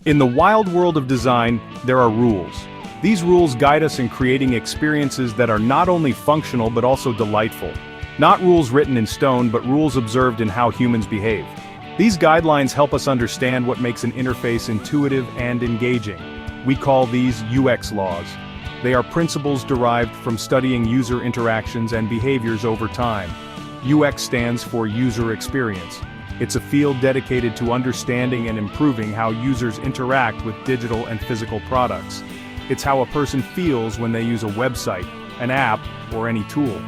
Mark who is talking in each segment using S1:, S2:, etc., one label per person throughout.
S1: In the wild world of design, there are rules. These rules guide us in creating experiences that are not only functional but also delightful. Not rules written in stone, but rules observed in how humans behave. These guidelines help us understand what makes an interface intuitive and engaging. We call these UX laws. They are principles derived from studying user interactions and behaviors over time. UX stands for user experience. It's a field dedicated to understanding and improving how users interact with digital and physical products. It's how a person feels when they use a website, an app, or any tool.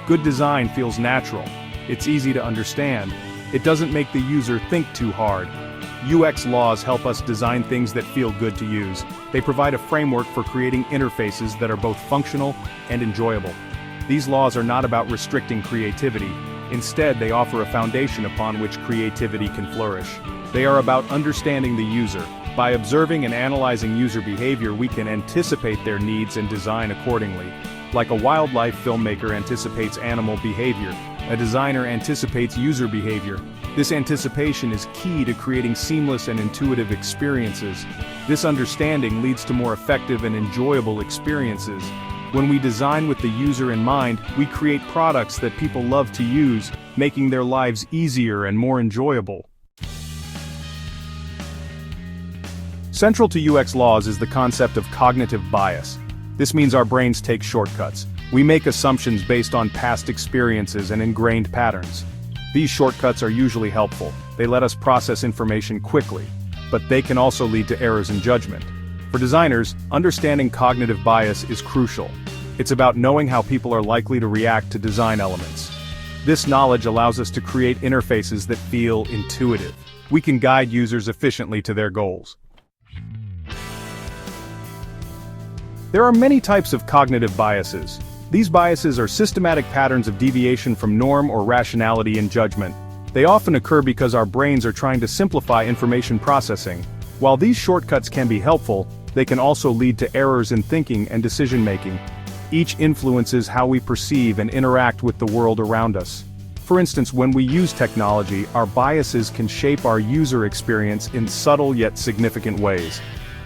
S1: Good design feels natural. It's easy to understand. It doesn't make the user think too hard. UX laws help us design things that feel good to use. They provide a framework for creating interfaces that are both functional and enjoyable. These laws are not about restricting creativity. Instead, they offer a foundation upon which creativity can flourish. They are about understanding the user. By observing and analyzing user behavior, we can anticipate their needs and design accordingly. Like a wildlife filmmaker anticipates animal behavior, a designer anticipates user behavior. This anticipation is key to creating seamless and intuitive experiences. This understanding leads to more effective and enjoyable experiences. When we design with the user in mind, we create products that people love to use, making their lives easier and more enjoyable. Central to UX laws is the concept of cognitive bias. This means our brains take shortcuts. We make assumptions based on past experiences and ingrained patterns. These shortcuts are usually helpful. They let us process information quickly, but they can also lead to errors in judgment. For designers, understanding cognitive bias is crucial. It's about knowing how people are likely to react to design elements. This knowledge allows us to create interfaces that feel intuitive. We can guide users efficiently to their goals. There are many types of cognitive biases. These biases are systematic patterns of deviation from norm or rationality in judgment. They often occur because our brains are trying to simplify information processing. While these shortcuts can be helpful, they can also lead to errors in thinking and decision-making. Each influences how we perceive and interact with the world around us. For instance, when we use technology, our biases can shape our user experience in subtle yet significant ways.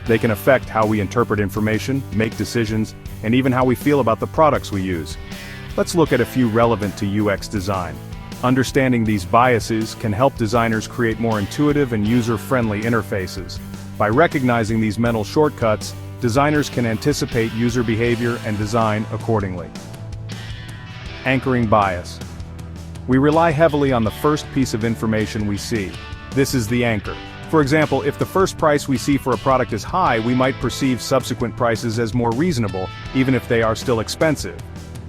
S1: They can affect how we interpret information, make decisions, and even how we feel about the products we use. Let's look at a few relevant to UX design. Understanding these biases can help designers create more intuitive and user-friendly interfaces. By recognizing these mental shortcuts, designers can anticipate user behavior and design accordingly. Anchoring bias. We rely heavily on the first piece of information we see. This is the anchor. For example, if the first price we see for a product is high, we might perceive subsequent prices as more reasonable, even if they are still expensive.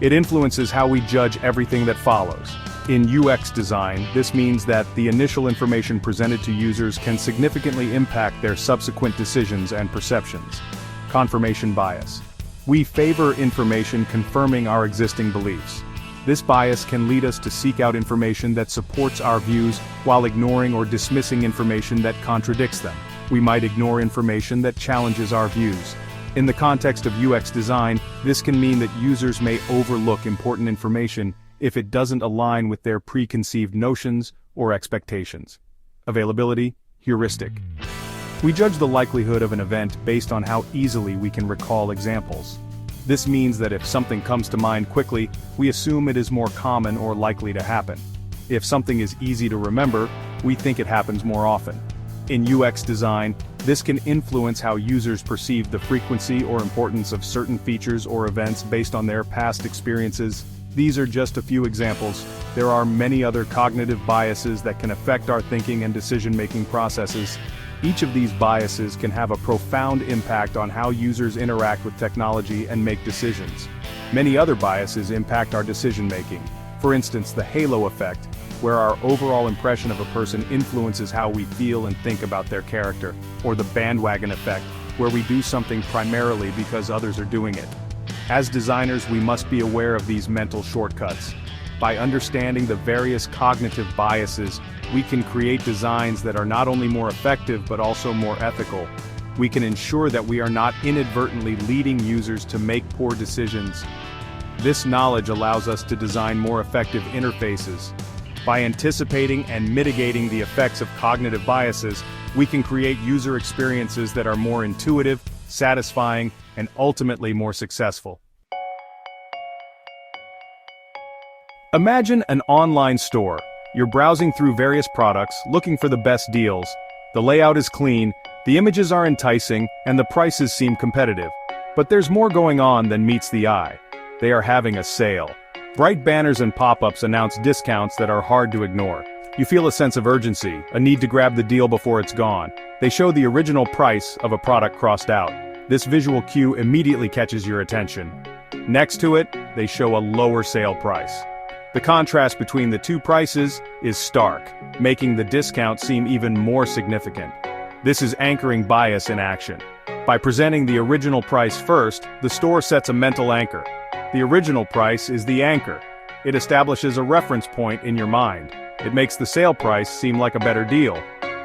S1: It influences how we judge everything that follows. In UX design, this means that the initial information presented to users can significantly impact their subsequent decisions and perceptions. Confirmation bias. We favor information confirming our existing beliefs. This bias can lead us to seek out information that supports our views while ignoring or dismissing information that contradicts them. We might ignore information that challenges our views. In the context of UX design, this can mean that users may overlook important information if it doesn't align with their preconceived notions or expectations. Availability Heuristic. We judge the likelihood of an event based on how easily we can recall examples. This means that if something comes to mind quickly, we assume it is more common or likely to happen. If something is easy to remember, we think it happens more often. In UX design, this can influence how users perceive the frequency or importance of certain features or events based on their past experiences. These are just a few examples. There are many other cognitive biases that can affect our thinking and decision-making processes. Each of these biases can have a profound impact on how users interact with technology and make decisions. Many other biases impact our decision-making. For instance, the halo effect, where our overall impression of a person influences how we feel and think about their character, or the bandwagon effect, where we do something primarily because others are doing it. As designers, we must be aware of these mental shortcuts. By understanding the various cognitive biases, we can create designs that are not only more effective but also more ethical. We can ensure that we are not inadvertently leading users to make poor decisions. This knowledge allows us to design more effective interfaces. By anticipating and mitigating the effects of cognitive biases, we can create user experiences that are more intuitive, satisfying, and ultimately more successful. Imagine an online store. You're browsing through various products, looking for the best deals. The layout is clean, the images are enticing, and the prices seem competitive. But there's more going on than meets the eye. They are having a sale. Bright banners and pop-ups announce discounts that are hard to ignore. You feel a sense of urgency, a need to grab the deal before it's gone. They show the original price of a product crossed out. This visual cue immediately catches your attention. Next to it, they show a lower sale price. The contrast between the two prices is stark, making the discount seem even more significant. This is anchoring bias in action. By presenting the original price first, the store sets a mental anchor. The original price is the anchor. It establishes a reference point in your mind. It makes the sale price seem like a better deal.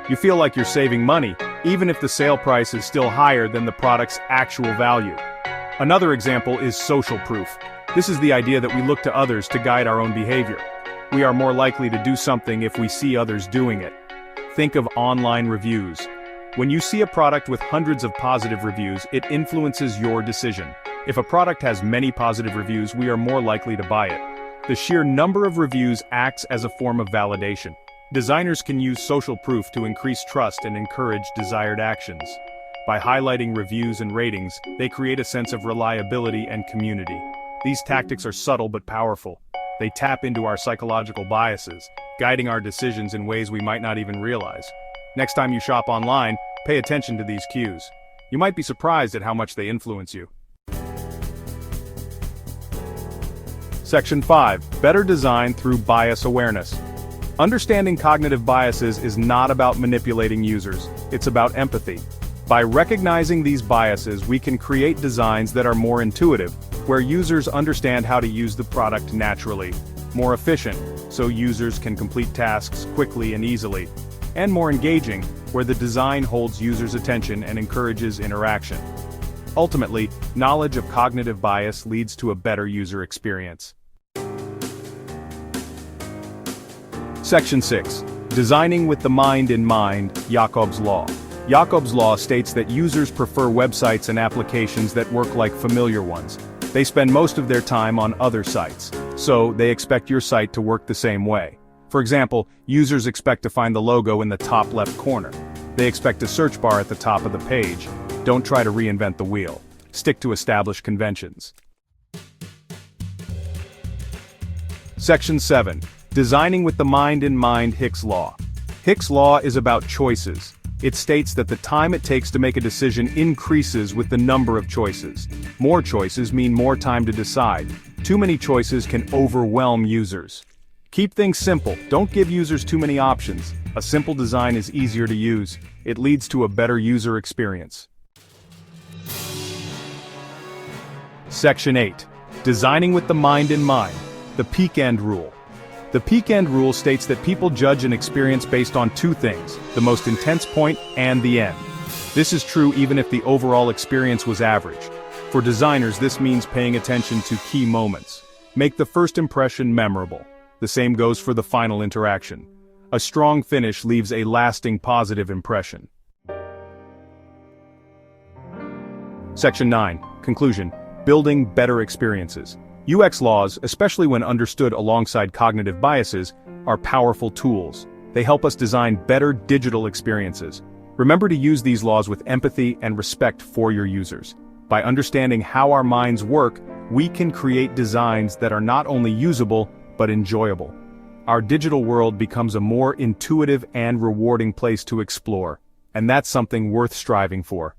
S1: You feel like you're saving money, even if the sale price is still higher than the product's actual value. Another example is social proof. This is the idea that we look to others to guide our own behavior. We are more likely to do something if we see others doing it. Think of online reviews. When you see a product with hundreds of positive reviews, it influences your decision. If a product has many positive reviews, we are more likely to buy it. The sheer number of reviews acts as a form of validation. Designers can use social proof to increase trust and encourage desired actions. By highlighting reviews and ratings, they create a sense of reliability and community. These tactics are subtle but powerful. They tap into our psychological biases, guiding our decisions in ways we might not even realize. Next time you shop online, pay attention to these cues. You might be surprised at how much they influence you. Section 5. Better design through bias awareness. Understanding cognitive biases is not about manipulating users, it's about empathy. By recognizing these biases, we can create designs that are more intuitive, where users understand how to use the product naturally, more efficient, so users can complete tasks quickly and easily, and more engaging, where the design holds users' attention and encourages interaction. Ultimately, knowledge of cognitive bias leads to a better user experience. Section 6. Designing with the mind in mind, Jakob's Law. Jakob's Law states that users prefer websites and applications that work like familiar ones. They spend most of their time on other sites, so they expect your site to work the same way. For example, users expect to find the logo in the top left corner. They expect a search bar at the top of the page. Don't try to reinvent the wheel. Stick to established conventions. Section 7. Designing with the mind in mind, Hick's Law. Hick's Law is about choices. It states that the time it takes to make a decision increases with the number of choices. More choices mean more time to decide. Too many choices can overwhelm users. Keep things simple. Don't give users too many options. A simple design is easier to use. It leads to a better user experience. Section 8. Designing with the mind in mind, the peak end rule. The peak end rule states that people judge an experience based on two things, the most intense point and the end. This is true even if the overall experience was average. For designers, this means paying attention to key moments. Make the first impression memorable. The same goes for the final interaction. A strong finish leaves a lasting positive impression. Section 9. Conclusion. Building better experiences. UX laws, especially when understood alongside cognitive biases, are powerful tools. They help us design better digital experiences. Remember to use these laws with empathy and respect for your users. By understanding how our minds work, we can create designs that are not only usable, but enjoyable. Our digital world becomes a more intuitive and rewarding place to explore, and that's something worth striving for.